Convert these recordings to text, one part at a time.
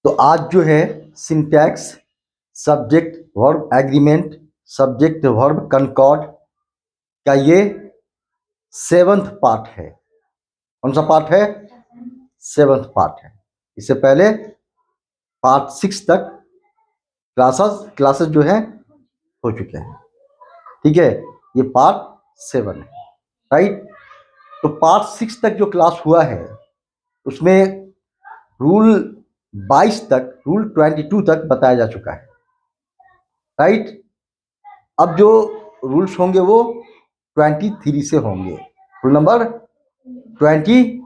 तो आज जो है syntax, subject verb agreement, subject verb concord का ये 7th पार्ट है। कौन सा पार्ट है? 7th पार्ट है। इससे पहले पार्ट 6 तक क्लासेस जो है हो चुके हैं। ठीक है, ये पार्ट 7 है, राइट। तो पार्ट 6 तक जो क्लास हुआ है उसमें रूल 22 तक, रूल 22 तक बताया जा चुका है, राइट। अब जो रूल्स होंगे वो 23 से होंगे, रूल नंबर 23,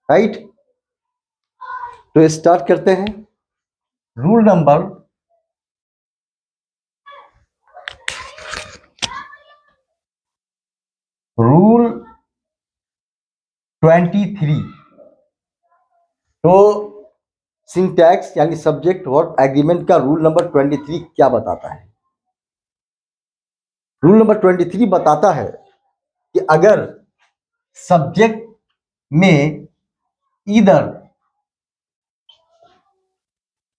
राइट। तो स्टार्ट करते हैं। Rule number rule 23। तो सिंटैक्स यानी सब्जेक्ट वर्ब एग्रीमेंट का रूल नंबर 23 क्या बताता है? रूल नंबर 23 बताता है कि अगर सब्जेक्ट में इधर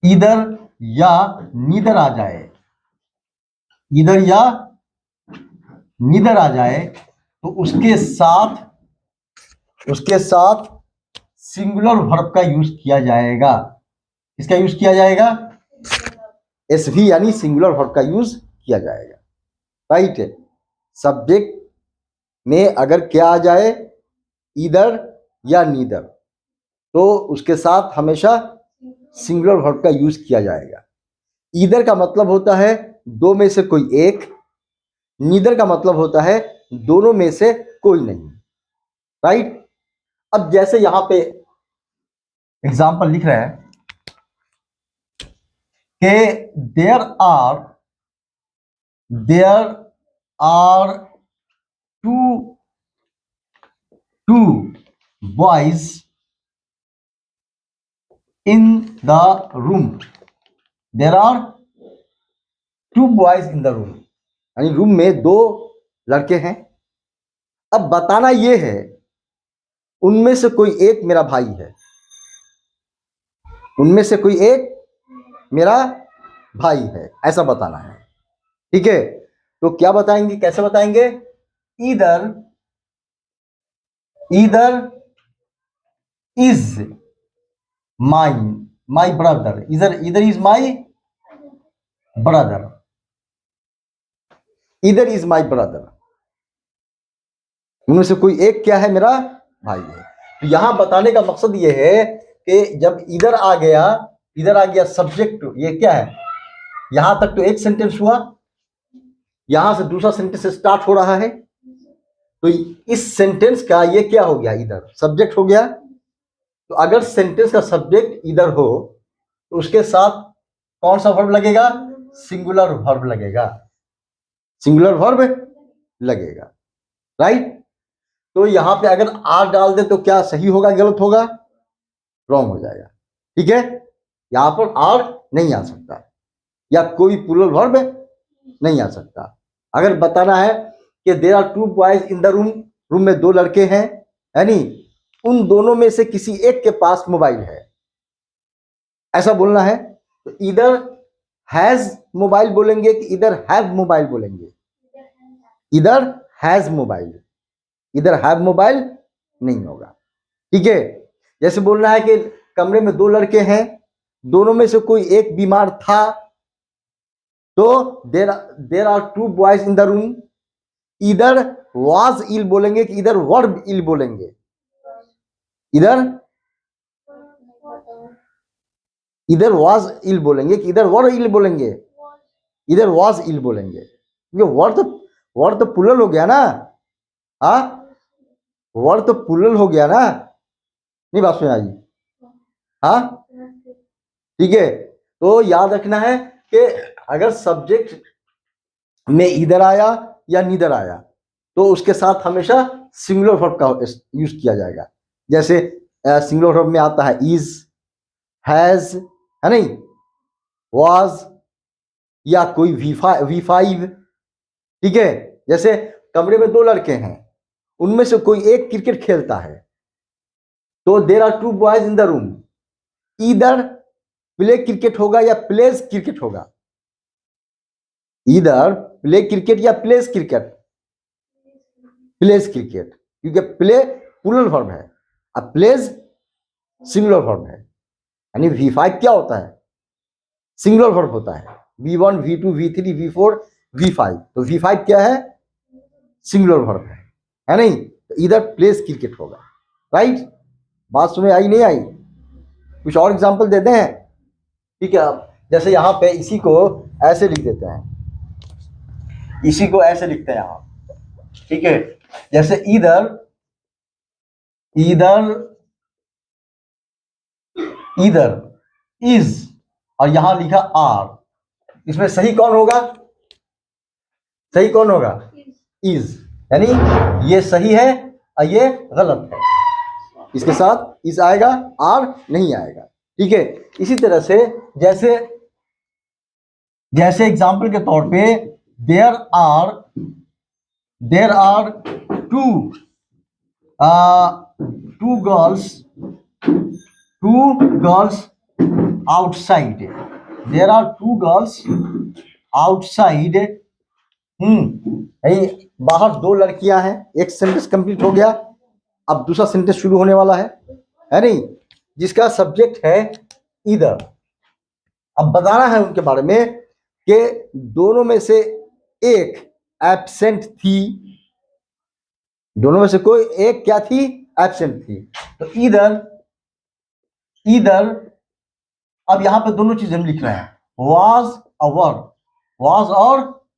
या नीदर आ जाए, इधर या नीदर आ जाए तो उसके साथ सिंगुलर वर्ब का यूज किया जाएगा। किसका यूज किया जाएगा? एसवी यानी सिंगुलर वर्ब का यूज किया जाएगा, राइट। सब्जेक्ट में अगर क्या आ जाए, इधर या नीदर, तो उसके साथ हमेशा सिंगुलर वर्ब का यूज किया जाएगा। इधर का मतलब होता है दो में से कोई एक, नीदर का मतलब होता है दोनों में से कोई नहीं, राइट। अब जैसे यहां पे एग्जाम्पल लिख रहे हैं कि there are two boys in the room. There are 2 boys in the room, यानी रूम में 2 लड़के हैं। अब बताना ये है उनमें से कोई एक मेरा भाई है, उनमें से कोई एक मेरा भाई है, ऐसा बताना है, ठीक है। तो क्या बताएंगे, कैसे बताएंगे? इधर इज माई ब्रदर, इधर इज माई ब्रदर, इधर इज माई ब्रदर, उनमें से कोई एक क्या है? मेरा भाई है। तो यहां बताने का मकसद ये है कि जब इधर आ गया सब्जेक्ट, ये क्या है? यहां तक तो एक सेंटेंस हुआ, यहां से दूसरा सेंटेंस स्टार्ट हो रहा है, तो इस सेंटेंस का ये क्या हो गया? इधर सब्जेक्ट हो गया। तो अगर सेंटेंस का सब्जेक्ट इधर हो तो उसके साथ कौन सा वर्ब लगेगा? सिंगुलर वर्ब लगेगा, सिंगुलर वर्ब लगेगा, राइट। तो यहां पे अगर आर डाल दे तो क्या सही होगा, गलत होगा? रॉन्ग हो जाएगा, ठीक है। यहां पर आर नहीं आ सकता या कोई प्लूरल वर्ब नहीं आ सकता। अगर बताना है कि there are 2 boys in the room, room में 2 लड़के हैं, यानी उन दोनों में से किसी एक के पास मोबाइल है, ऐसा बोलना है। तो इधर हैज मोबाइल बोलेंगे कि इधर हैव मोबाइल बोलेंगे? इधर हैज मोबाइल, इधर हैव मोबाइल नहीं होगा, ठीक है। जैसे बोलना है कि कमरे में 2 लड़के हैं, दोनों में से कोई एक बीमार था, तो there are 2 boys in the room, इधर वाज इल बोलेंगे कि इधर वर्ब इल बोलेंगे? इधर वाज इल बोलेंगे कि इधर वर्ब इल बोलेंगे? इधर वाज इल बोलेंगे, क्योंकि वर्ड तो प्लूरल हो गया ना। हाँ, वर्ड तो प्लूरल हो गया ना, नहीं बात सुन आई? हाँ, ठीक है। तो याद रखना है कि अगर सब्जेक्ट में इधर आया या नीदर आया तो उसके साथ हमेशा सिंगुलर वर्ब का यूज किया जाएगा। जैसे सिंगुलर वर्ब में आता है इज, हैज, है नहीं, वाज, या कोई V5, ठीक है। जैसे कमरे में 2 लड़के हैं, उनमें से कोई एक क्रिकेट खेलता है, तो there are 2 boys in the room, इधर प्ले क्रिकेट होगा या प्लेज क्रिकेट होगा? इधर प्ले क्रिकेट या प्लेज क्रिकेट? प्लेज क्रिकेट, क्योंकि प्ले प्लूरल फॉर्म है, अब प्लेज सिंगुलर फॉर्म है। यानी V5 क्या होता है? सिंगुलर फॉर्म होता है। V1, V2, V3, V4, V5, तो V5 क्या है? सिंगुलर फॉर्म है नहीं? तो इधर प्लेज क्रिकेट होगा। राइट, बात समझ आई नहीं आई? कुछ और एग्जांपल देते हैं, ठीक है। जैसे यहाँ पे इसी को ऐसे लिख देते हैं, इसी को ऐसे लिखते हैं यहाँ, ठीक है। जैसे इधर इज और यहां लिखा आर, इसमें सही कौन होगा? सही कौन होगा? इज, यानी ये सही है और ये गलत है। इसके साथ इज आएगा, आर नहीं आएगा, ठीक है। इसी तरह से जैसे एग्जाम्पल के तौर पे there are two girls outside, there are two girls outside, बाहर दो लड़कियां हैं। एक सेंटेंस कंप्लीट हो गया, अब दूसरा सेंटेंस शुरू होने वाला है नहीं, जिसका सब्जेक्ट है इधर। अब बताना है उनके बारे में कि दोनों में से एक एब्सेंट थी, दोनों में से कोई एक क्या थी? एब्सेंट थी। तो इधर अब यहां पे दोनों चीज हम लिख रहे हैं, वाज और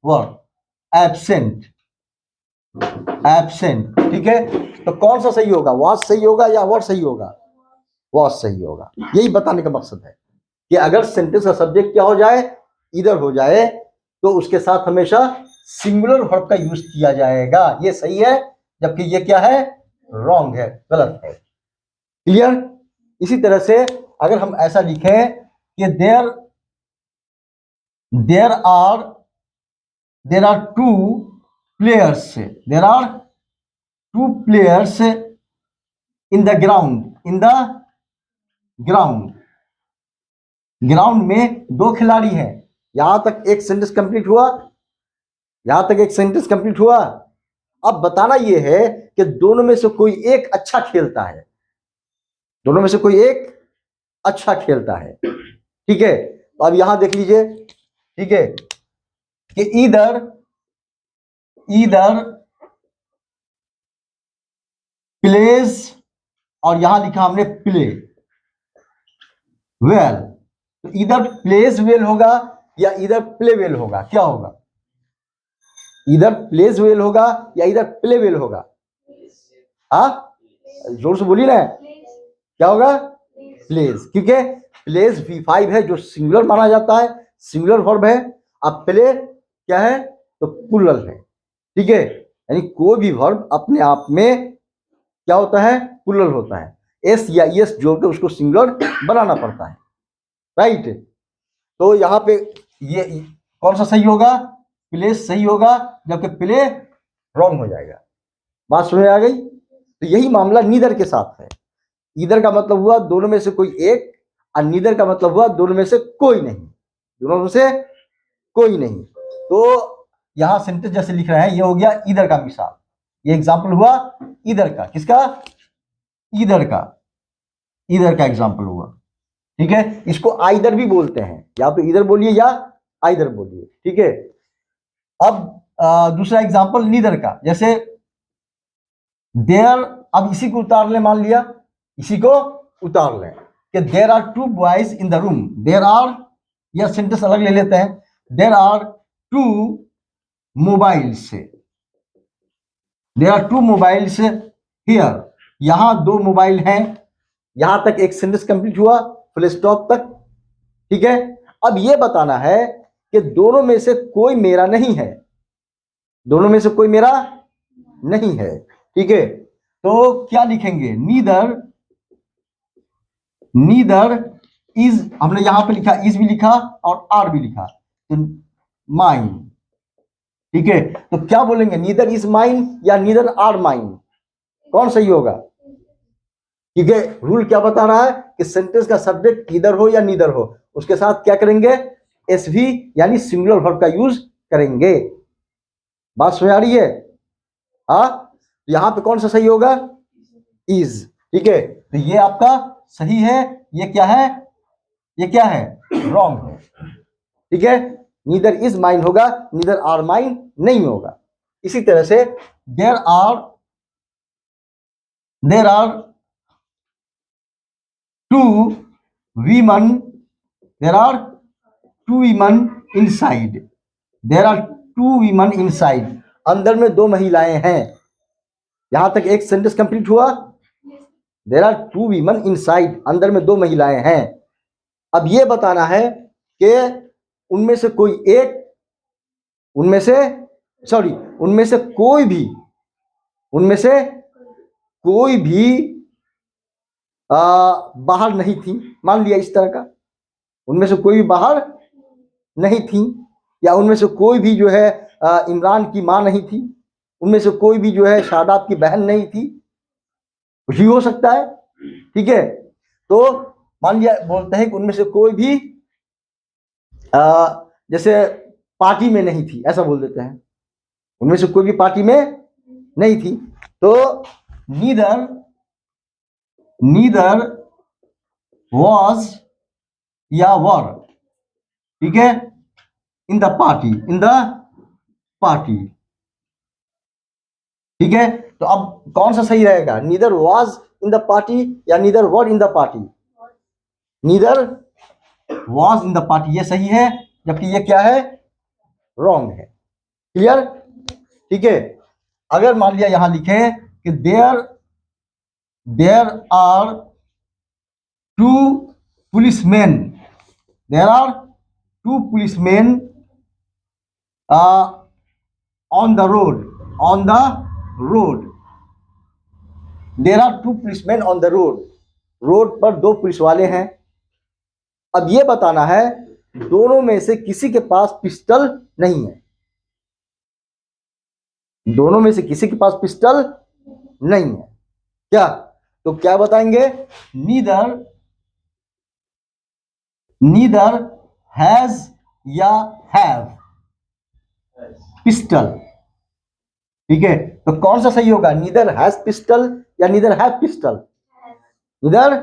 वर, एब्सेंट, ठीक है। तो कौन सा सही होगा? वाज सही होगा या वर सही होगा? वाज सही होगा। यही बताने का मकसद है कि अगर सेंटेंस का सब्जेक्ट क्या हो जाए? इधर हो जाए, तो उसके साथ हमेशा सिंगुलर वर्ब का यूज किया जाएगा। ये सही है, जबकि ये क्या है? रॉन्ग है, गलत है। क्लियर? इसी तरह से अगर हम ऐसा लिखें कि there are two players in the ground में दो खिलाड़ी हैं। यहां तक एक सेंटेंस कंप्लीट हुआ, अब बताना यह है कि दोनों में से कोई एक अच्छा खेलता है, ठीक है। तो अब यहां देख लीजिए, ठीक है, कि इधर प्लेज और यहां लिखा हमने प्ले वेल, तो इधर प्लेज वेल होगा या इधर प्ले वेल होगा? क्या होगा? इधर प्लेज वेल होगा या इधर प्ले वेल होगा? जोर से बोलिए ना, क्या होगा? प्लेज, क्योंकि प्लेज V5 है जो सिंगुलर माना जाता है, सिंगुलर वर्ब है। अब प्ले क्या है? तो प्लूरल है, ठीक है। यानी कोई भी वर्ब अपने आप में क्या होता है? प्लूरल होता है। एस या एस जोड़कर उसको सिंगुलर बनाना पड़ता है। राइट, तो यहां पे ये कौन सा सही होगा? प्लेज सही होगा, जबकि प्ले रॉन्ग हो जाएगा। बात समझ आ गई? तो यही मामला नीदर के साथ है। इधर का मतलब हुआ दोनों में से कोई एक, और नीदर का मतलब हुआ दोनों में से कोई नहीं। तो यहां सेंटेंस जैसे लिख रहे हैं, ये हो गया इधर का मिसाल, ये एग्जाम्पल हुआ इधर का। किसका? इधर का एग्जाम्पल हुआ, ठीक है। इसको आइदर भी बोलते हैं, या तो इधर बोलिए या आइदर बोलिए, ठीक है। अब दूसरा एग्जाम्पल नीदर का, जैसे देयर, अब इसी को उतार लें, मान लिया इसी को उतार लें कि there are two boys in the room. There are, यह सेंटेंस अलग ले लेते हैं। There are two mobiles here, यहां दो मोबाइल हैं। यहां तक एक सेंटेंस कंप्लीट हुआ, फुल स्टॉप तक, ठीक है। अब यह बताना है कि दोनों में से कोई मेरा नहीं है, ठीक है। तो क्या लिखेंगे? नीदर इज, हमने यहां पे लिखा इज भी लिखा और आर भी लिखा, तो माइन, ठीक है। तो क्या बोलेंगे? नीदर इज माइन या नीदर आर माइन? कौन सही होगा? क्योंकि रूल क्या बता रहा है कि सेंटेंस का सब्जेक्ट इधर हो या नीदर हो, उसके साथ क्या करेंगे, एसवी यानी सिंगुलर वर्ब का यूज करेंगे। बात समझ आ रही है? हाँ, यहां पे कौन सा सही होगा, इज। ठीक है, तो ये आपका सही है, ये क्या है, ये क्या है, रॉन्ग है। ठीक है, नीदर इज माइन होगा, नीदर आर माइन नहीं होगा। इसी तरह से there are two women, there are two women inside, there are two women inside, अंदर में दो महिलाएं हैं। यहां तक एक सेंटेंस कंप्लीट हुआ। There are two women inside, अंदर में दो महिलाएं हैं। अब ये बताना है कि उनमें से कोई एक, उनमें से कोई भी बाहर नहीं थी। मान लिया इस तरह का, उनमें से कोई भी बाहर नहीं थी, या उनमें से कोई भी जो है इमरान की मां नहीं थी, उनमें से कोई भी जो है शादाब की बहन नहीं थी, कुछ भी हो सकता है। ठीक है, तो मान लिया बोलते हैं कि उनमें से कोई भी जैसे पार्टी में नहीं थी, ऐसा बोल देते हैं, उनमें से कोई भी पार्टी में नहीं थी। तो नीदर वॉज या वर, ठीक है, इन द पार्टी। ठीक है, तो अब कौन सा सही रहेगा, neither was in the party या neither were in the party? Neither was in the party, ये सही है, जबकि ये क्या है, रॉन्ग है। क्लियर? ठीक है, अगर मान लिया यहां लिखे कि there are two policeman, there are two policeman on the road, there are two policeman on the road पर दो पुलिस वाले हैं। अब ये बताना है दोनों में से किसी के पास पिस्टल नहीं है, दोनों में से किसी के पास पिस्टल नहीं है क्या? तो क्या बताएंगे, नीदर हैज या हैव पिस्टल। ठीक है, तो कौन सा सही होगा, नीदर हैज पिस्टल या neither have pistol? Neither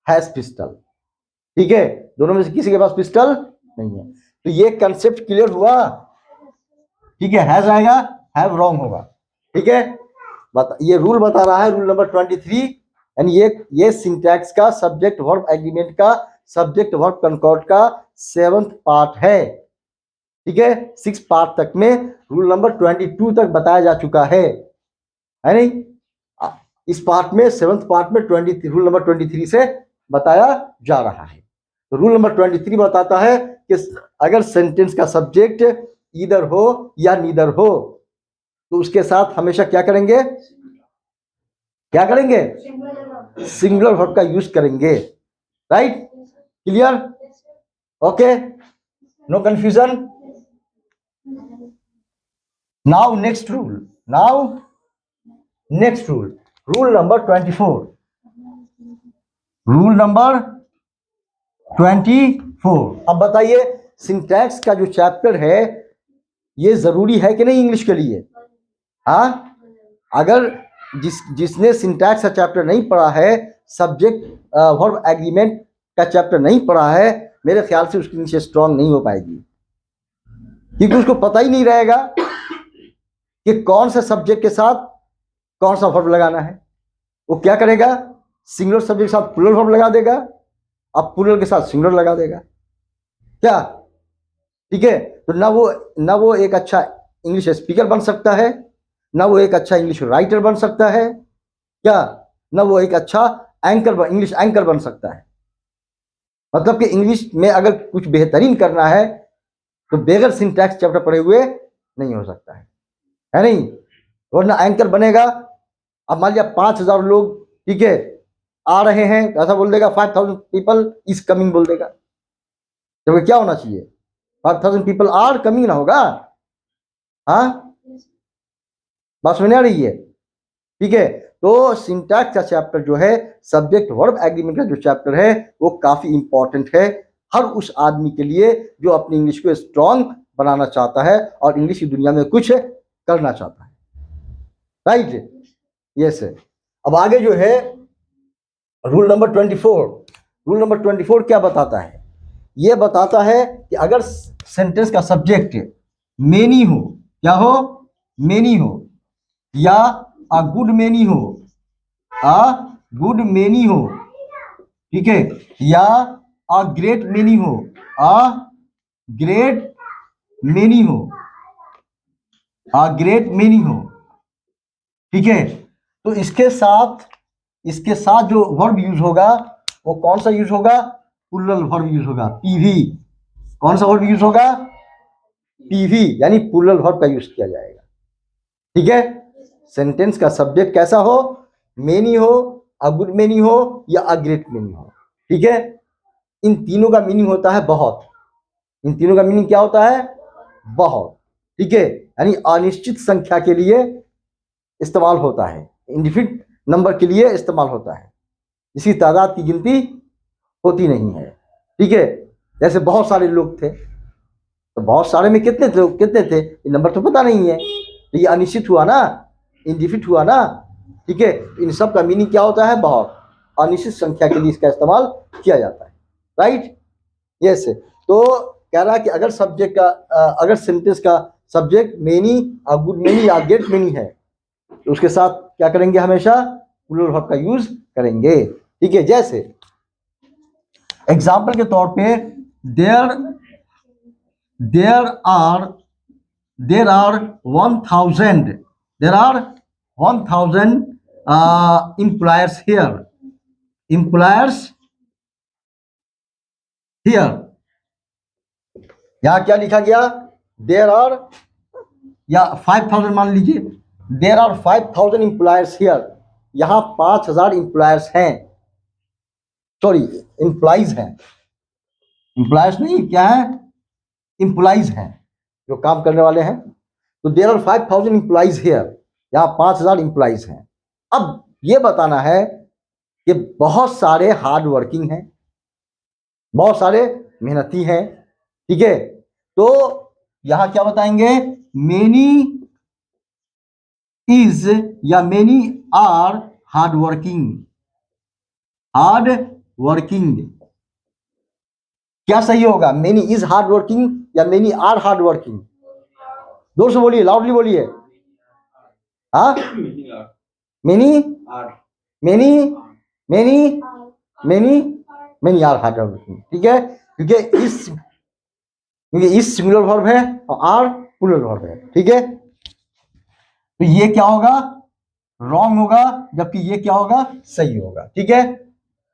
has pistol. ठीक है, दोनों में से किसी के पास पिस्टल नहीं है। तो ये कंसेप्ट क्लियर हुआ। ठीक है, हैज आएगा, हैव रॉन्ग होगा। ठीक है, ये रूल बता रहा है, रूल नंबर 23, यानी ये सिंटैक्स का सब्जेक्ट वर्ब एग्रीमेंट का सब्जेक्ट वर्ब कंकॉर्ड का 7th पार्ट है। ठीक है, 6 पार्ट तक में रूल नंबर 22 तक बताया जा चुका है नहीं? इस पार्ट में 7th पार्ट में रूल नंबर 23 से बताया जा रहा है। तो रूल नंबर 23 बताता है कि अगर सेंटेंस का सब्जेक्ट ईदर हो या नीदर हो तो उसके साथ हमेशा क्या करेंगे, सिंगुलर वर्ब का यूज करेंगे। Right? Clear? Okay, no confusion. Now next rule, rule number 24, rule number 24। अब बताइए, सिंटैक्स का जो चैप्टर है ये जरूरी है कि नहीं इंग्लिश के लिए? हाँ, अगर जिसने सिंटैक्स का चैप्टर नहीं पढ़ा है, सब्जेक्ट वर्ब एग्रीमेंट का चैप्टर नहीं पढ़ा है, मेरे ख्याल से उसकी नीचे स्ट्रांग नहीं हो पाएगी, क्योंकि उसको पता ही नहीं रहेगा कि कौन सा सब्जेक्ट के साथ कौन सा वर्ब लगाना है। वो क्या करेगा, सिंगुलर सब्जेक्ट के साथ प्लूरल वर्ब लगा देगा, अब प्लूरल के साथ सिंगुलर लगा देगा क्या? ठीक है, तो ना वो एक अच्छा इंग्लिश स्पीकर बन सकता है, ना वो एक अच्छा इंग्लिश राइटर बन सकता है क्या, ना वो एक अच्छा इंग्लिश एंकर बन सकता है। मतलब कि इंग्लिश में अगर कुछ बेहतरीन करना है तो बगैर सिंटैक्स चैप्टर पढ़े हुए नहीं हो सकता है नहीं? वरना एंकर बनेगा। अब मान लिया 5000 लोग, ठीक है, आ रहे हैं, तो ऐसा बोल देगा 5000 पीपल इज कमिंग बोल देगा, जबकि क्या होना चाहिए, 5000 पीपल आर कमिंग ना होगा। हाँ, बात समझ आ रही है? ठीक है, तो सिंटैक्स का चैप्टर जो है, सब्जेक्ट वर्ब एग्रीमेंट का जो चैप्टर है, वो काफी इंपॉर्टेंट है। हर उस आदमी के लिए जो अपनी इंग्लिश को स्ट्रांग बनाना चाहता है और इंग्लिश की दुनिया में कुछ करना चाहता है। Right, yes. अब आगे जो है रूल नंबर 24। रूल नंबर 24 क्या बताता है? ये बताता है कि अगर सेंटेंस का सब्जेक्ट मेनी हो, क्या हो? मेनी हो, या अ गुड मेनी हो, अ गुड मेनी हो, ठीक है, या अ ग्रेट मेनी हो, अ ग्रेट मेनी हो, अ ग्रेट मेनी हो, ठीक है। तो इसके साथ जो वर्ब यूज होगा वो कौन सा यूज होगा? प्लूरल वर्ब यूज होगा, पीवी। कौन सा वर्ब यूज होगा? पीवी, यानी प्लूरल वर्ब का यूज किया जाएगा, ठीक है। सेंटेंस का सब्जेक्ट कैसा हो? मेनी हो, अ गुड मेनी हो, या अ ग्रेट मेनी हो, ठीक है। इन तीनों का मीनिंग होता है बहुत। इन तीनों का मीनिंग क्या होता है? बहुत, ठीक है। यानी अनिश्चित संख्या के लिए इस्तेमाल होता है, इंडिफिनिट नंबर के लिए इस्तेमाल होता है, इसकी तादाद की गिनती होती नहीं है, ठीक है। जैसे बहुत सारे लोग थे, तो बहुत सारे में कितने थे ये नंबर तो पता नहीं है, तो ये अनिश्चित हुआ ना, इंडिफिनिट हुआ ना, ठीक है। इन सब का मीनिंग क्या होता है? बहुत। अनिश्चित संख्या के लिए इसका इस्तेमाल किया जाता है, राइट, यस। तो कह रहा है कि अगर सब्जेक्ट का अगर सेंटेंस का subject many, a good many या ग्रेट मेनी है, तो उसके साथ क्या करेंगे? हमेशा प्लूरल वर्ब का यूज करेंगे, ठीक है। जैसे एग्जाम्पल के तौर पे देयर आर 1000 employers here, यहाँ क्या लिखा गया? देयर आर, या 5000 मान लीजिए, देयर आर 5000 एम्प्लॉयर्स हियर, यहाँ 5000 एम्प्लॉयर्स हैं, सॉरी एम्प्लॉइज हैं, एम्प्लॉयर्स नहीं, क्या है? एम्प्लॉइज हैं, जो काम करने वाले हैं। तो देयर आर 5000 एम्प्लॉइज हियर, यहाँ 5000 एम्प्लॉइज हैं। अब ये बताना है कि बहुत सारे हार्ड वर्किंग हैं, बहुत सारे मेहनती हैं, ठीक है। तो यहां क्या बताएंगे? मेनी इज या मेनी आर हार्ड वर्किंग, क्या सही होगा? मेनी इज हार्ड वर्किंग या मेनी आर हार्ड वर्किंग? जोर से बोलिए, लाउडली बोलिए। हाँ, many many many many many are hard working, ठीक है। क्योंकि इस सिंगुलर वर्ब है और आर प्लूरल वर्ब है, ठीक है। तो ये क्या होगा? रॉन्ग होगा, जबकि ये क्या होगा? सही होगा, ठीक है।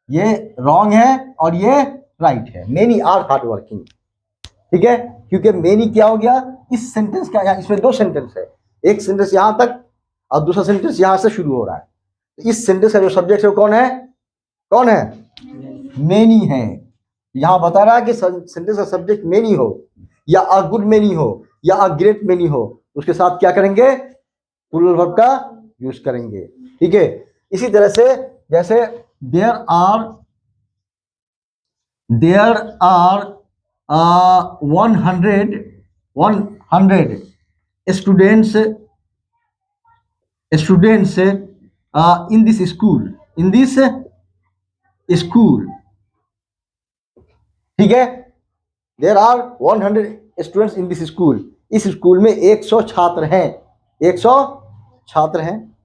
ये रॉन्ग है और ये राइट है। मेनी आर हार्ड वर्किंग, ठीक है। क्योंकि मेनी क्या हो गया? इस सेंटेंस का, इसमें दो सेंटेंस है, एक सेंटेंस यहां तक और दूसरा सेंटेंस यहां से शुरू हो रहा है। तो इस सेंटेंस का जो सब्जेक्ट है वो कौन है? कौन है? मेनी है। यहां बता रहा है कि सेंटेंस का सब्जेक्ट मेनी हो, या अ गुड मेनी हो, या अ ग्रेट मेनी हो, उसके साथ क्या करेंगे? प्लूरल वर्ब का यूज करेंगे, ठीक है। इसी तरह से जैसे there are 100 students in this school, ठीक है। There are 100 students in this school, इस स्कूल में 100 छात्र हैं, 100 छात्र हैं।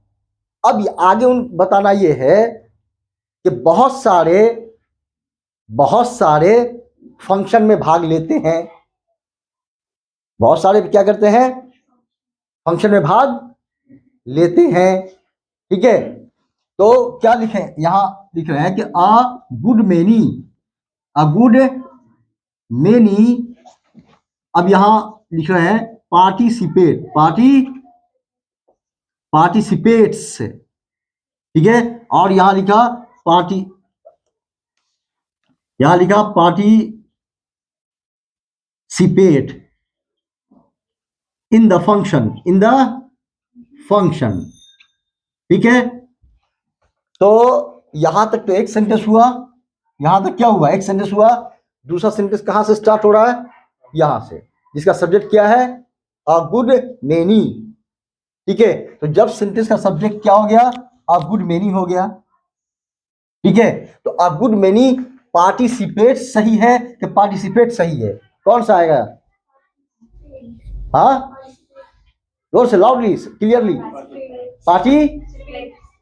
अब आगे उन बताना ये है कि बहुत सारे फंक्शन में भाग लेते हैं, बहुत सारे क्या करते हैं? फंक्शन में भाग लेते हैं, ठीक है। तो क्या लिखे? यहां लिख रहे हैं कि अ गुड मेनी, अब यहां लिख रहे हैं पार्टिसिपेट्स, ठीक है। और यहां लिखा पार्टिसिपेट इन द फंक्शन, ठीक है। तो यहां तक तो एक सेंटेंस हुआ, यहां तक क्या हुआ? एक सेंटेंस हुआ। दूसरा सेंटेंस कहां से स्टार्ट हो रहा है, यहां से, जिसका सब्जेक्ट क्या है, अ गुड मेनी। ठीक है, तो जब सेंटेंस का सब्जेक्ट क्या हो गया, अ गुड मेनी हो गया। ठीक है, तो अ गुड मेनी पार्टिसिपेट सही है कि पार्टिसिपेट सही है, कौन सा आएगा? हाँ, जोर से, लाउडली, क्लियरली। पार्टी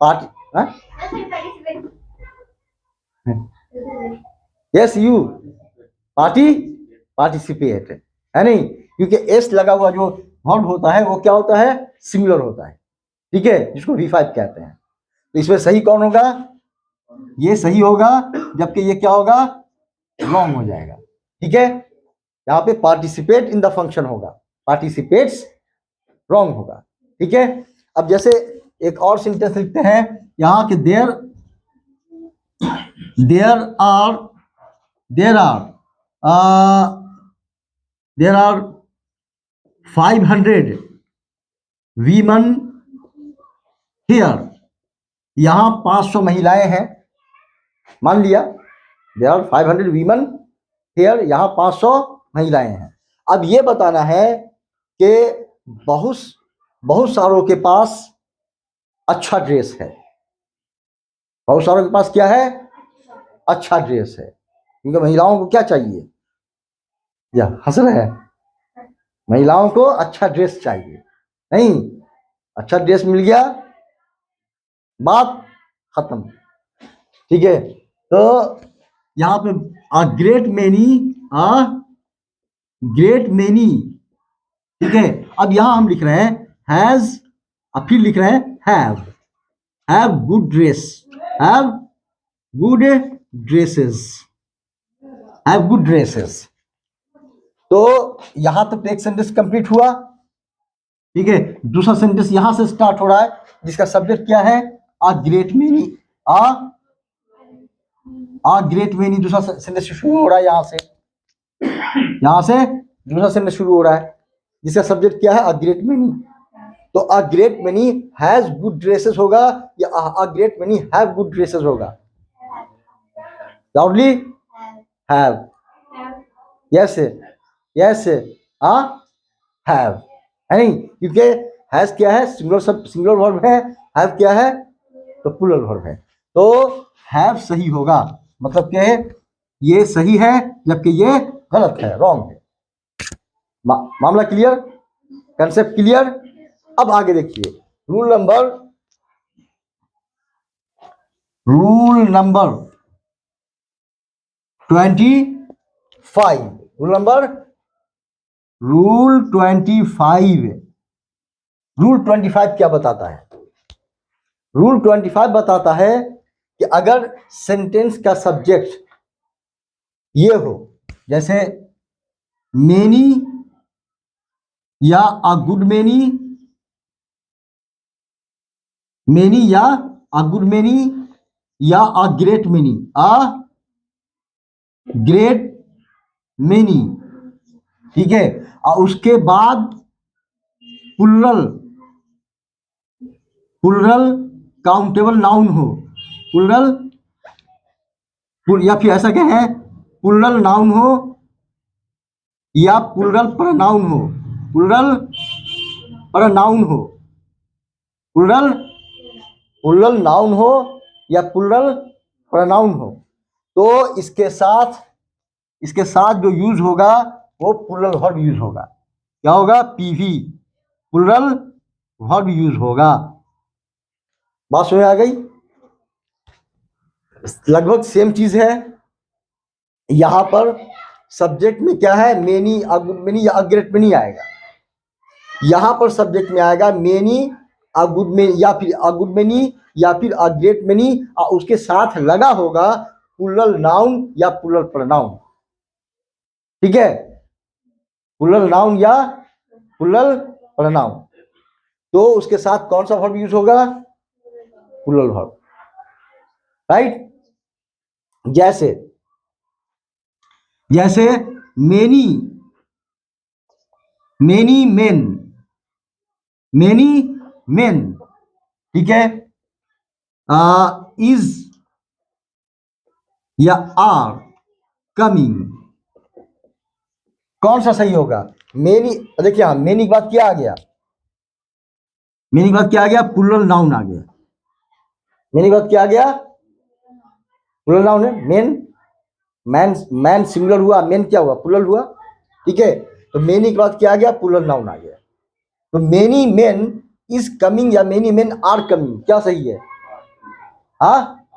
पार्टी हाँ? यस यू, पार्टी पार्टिसिपेट है नहीं, क्योंकि एस लगा हुआ जो वर्ब होता है वो क्या होता है, सिमिलर होता है। ठीक है, जिसको V5 कहते हैं। तो इसमें सही कौन होगा, ये सही होगा, जबकि ये क्या होगा, रॉन्ग हो जाएगा। ठीक है, यहाँ पे पार्टिसिपेट इन द फंक्शन होगा, पार्टिसिपेट्स रॉन्ग होगा। ठीक है, अब जैसे एक और सेंटेंस लिखते हैं यहाँ के, देयर आर 500 वीमन हियर, यहां 500 महिलाएं हैं, मान लिया, देयर आर 500 वीमन हियर, यहां 500 महिलाएं हैं। अब ये बताना है कि बहुत सारों के पास अच्छा ड्रेस है, बहुत सारों के पास क्या है, अच्छा ड्रेस है, क्योंकि महिलाओं को क्या चाहिए, या हंस रहे हैं, महिलाओं को अच्छा ड्रेस चाहिए, नहीं, अच्छा ड्रेस मिल गया, बात खत्म। ठीक है, तो यहां पे अ ग्रेट मेनी, ठीक है। अब यहां हम लिख रहे हैं हैज, अब फिर लिख रहे हैं have good dress, have good dresses, have good dresses. तो यहां तक एक सेंटेंस कंप्लीट हुआ। ठीक है, दूसरा सेंटेंस यहां से स्टार्ट हो रहा है, जिसका सब्जेक्ट क्या है, अ ग्रेट मेनी, अ ग्रेट मेनी, दूसरा सेंटेंस शुरू हो रहा है यहां से दूसरा सेंटेंस शुरू हो रहा है, जिसका सब्जेक्ट क्या है, अ ग्रेट मेनी। तो a great many has good dresses होगा या a great many have good dresses होगा, loudly, have, yes yes, have, है नहीं, क्योंकि हैज क्या है, सिंगुलर वर्ब है, हैव क्या है, तो प्लूरल वर्ब है। तो हैव सही होगा, मतलब क्या है, ये सही है, जबकि ये गलत है, रॉन्ग है। मामला क्लियर, कंसेप्ट क्लियर। अब आगे देखिए, रूल नंबर 25, रूल 25 क्या बताता है, रूल 25 बताता है कि अगर सेंटेंस का सब्जेक्ट ये हो, जैसे मेनी या अ गुड मेनी, या अ गुड मेनी या अ ग्रेट मेनी, ठीक है, और उसके बाद प्लुरल काउंटेबल नाउन हो, या फिर ऐसा क्या है, प्लुरल नाउन हो या प्लुरल प्रोनाउन हो, प्लुरल नाउन हो या प्लुरल प्रोनाउन हो, तो इसके साथ जो यूज होगा वो प्लुरल वर्ब यूज होगा। क्या होगा, पीवी, प्लुरल वर्ब यूज होगा। बात समझ आ गई, लगभग सेम चीज है। यहां पर सब्जेक्ट में क्या है, मेनी, अ गुड मेनी या अ ग्रेट मेनी आएगा, यहां पर सब्जेक्ट में आएगा मेनी, अ गुड मेनी या फिर अ गुड मेनी या फिर अ ग्रेट मेनी, और उसके साथ लगा होगा प्लुरल नाउन या प्लुरल प्रोनाउन। ठीक है, प्लुरल नाउन या प्लुरल प्रोनाउन, तो उसके साथ कौन सा वर्ब यूज होगा, प्लुरल वर्ब, राइट। जैसे मेनी मेन, ठीक है, इज या आर कमिंग, कौन सा सही होगा? मेनी, देखिए हाँ, मेनी के बाद क्या आ गया? मेनी के बाद क्या आ गया? प्लूरल नाउन आ गया। मेनी के बाद क्या आ गया? प्लूरल नाउन है। मेन, मैन, मैन सिंगुलर हुआ, मेन क्या हुआ? प्लूरल हुआ। ठीक है, तो मेनी के बाद क्या आ गया? प्लूरल नाउन आ गया। तो मेनी मेन इज कमिंग या मेनी मेन आर कमिंग, क्या सही है? हाँ,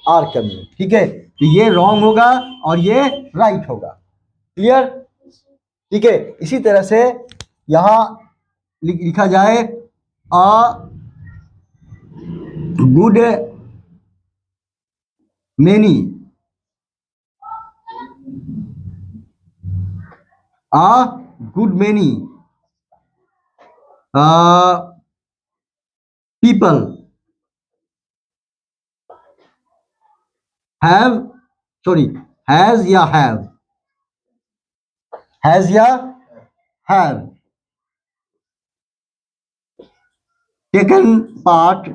आर कमिंग। ठीक है, तो ये रॉन्ग होगा और ये राइट होगा। क्लियर? ठीक है, इसी तरह से यहां लिखा जाए a good many, a good many people have, sorry, has या हैव, हैज या have taken part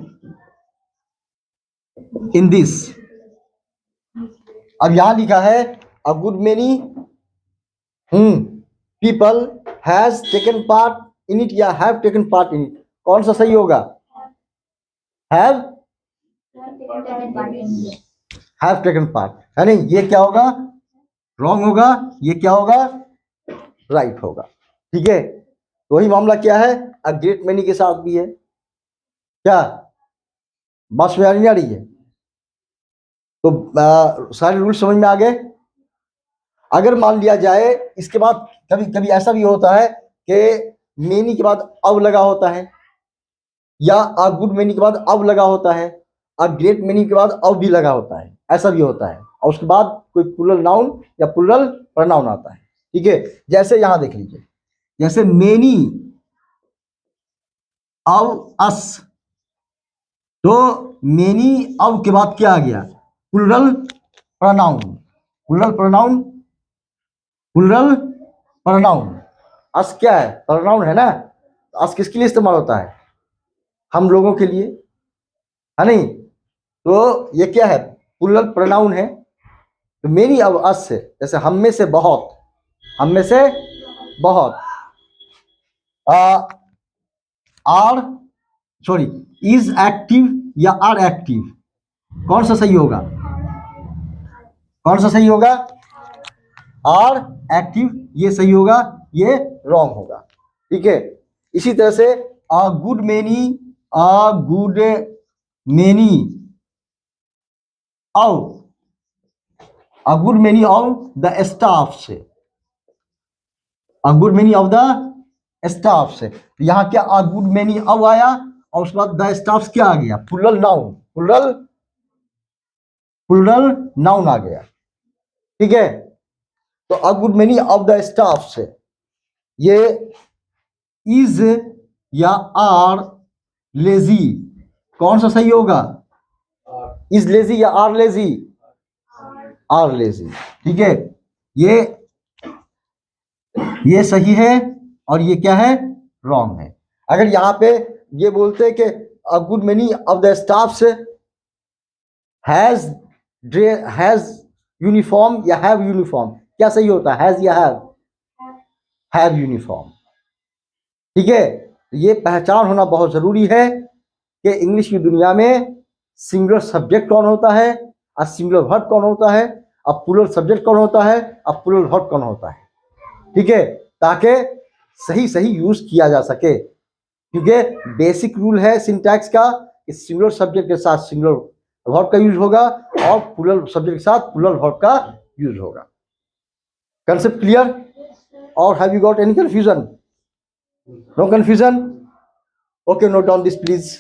in this. अब यहां लिखा है a good many people has taken part in it या have taken part in it, कौन सा सही होगा? हैव, हैव टेकन पार्ट है नहीं, ये क्या होगा? रॉन्ग होगा। ये क्या होगा? राइट होगा। ठीक है, तो वही मामला क्या है अ ग्रेट मेनी के साथ भी है। क्या बात में आ नहीं आ रही है? तो सारे रूल समझ में आ गए। अगर मान लिया जाए इसके बाद कभी कभी ऐसा भी होता है कि मेनी के बाद अब लगा होता है, या अ गुड मेनी के बाद अब लगा होता है, अ ग्रेट मेनी के बाद अब भी लगा होता है, ऐसा भी होता है, और उसके बाद कोई प्लूरल नाउन या प्लूरल प्रोनाउन आता है। ठीक है, जैसे यहां देख लीजिए, जैसे मेनी अब अस, तो मेनी अब के बाद क्या आ गया? Plural pronoun, plural pronoun, plural pronoun. Us क्या है? प्रोनाउन है ना। अस किसके लिए इस्तेमाल होता है? हम लोगों के लिए, है नहीं? तो ये क्या है? प्लूरल प्रोनाउन है। तो मेनी अब अस से, जैसे हम में से बहुत, हम में से बहुत, आर, सॉरी, इज एक्टिव या आर एक्टिव, कौन सा सही होगा? कौन सा सही होगा? आर एक्टिव, ये सही होगा, ये रॉन्ग होगा। ठीक है, इसी तरह से a good many, a good many of, a good many of the staff से, a good many of the staff से, तो यहाँ क्या अ गुड मेनी अब आया और उसके बाद द स्टाफ क्या आ गया? Plural noun, plural, plural noun आ गया। ठीक है, तो a good many of the staff से ये इज या आर लेजी, कौन सा सही होगा? इज लेजी या आर लेजी? Are lazy. ठीक है, ये ये सही है और ये क्या है? रॉन्ग है। अगर यहां पे ये बोलते हैं कि अ good many of the staff से हैज हैज यूनिफॉर्म या हैव यूनिफॉर्म, क्या सही होता है? हैज या हैव यूनिफॉर्म। ठीक है, ये पहचान होना बहुत जरूरी है कि इंग्लिश की दुनिया में सिंगुलर सब्जेक्ट कौन होता है और सिंगुलर वर्ब कौन होता है, अब प्लूरल सब्जेक्ट कौन होता है, अब प्लूरल वर्ब कौन होता है। ठीक है, ताकि सही सही यूज किया जा सके, क्योंकि बेसिक रूल है सिंटैक्स का कि सिंगुलर सब्जेक्ट के साथ सिंगुलर वर्ब का यूज होगा और प्लूरल सब्जेक्ट के साथ प्लूरल वर्ब का यूज होगा। Concept clear? और have you got any confusion? No confusion? Okay, note down this please.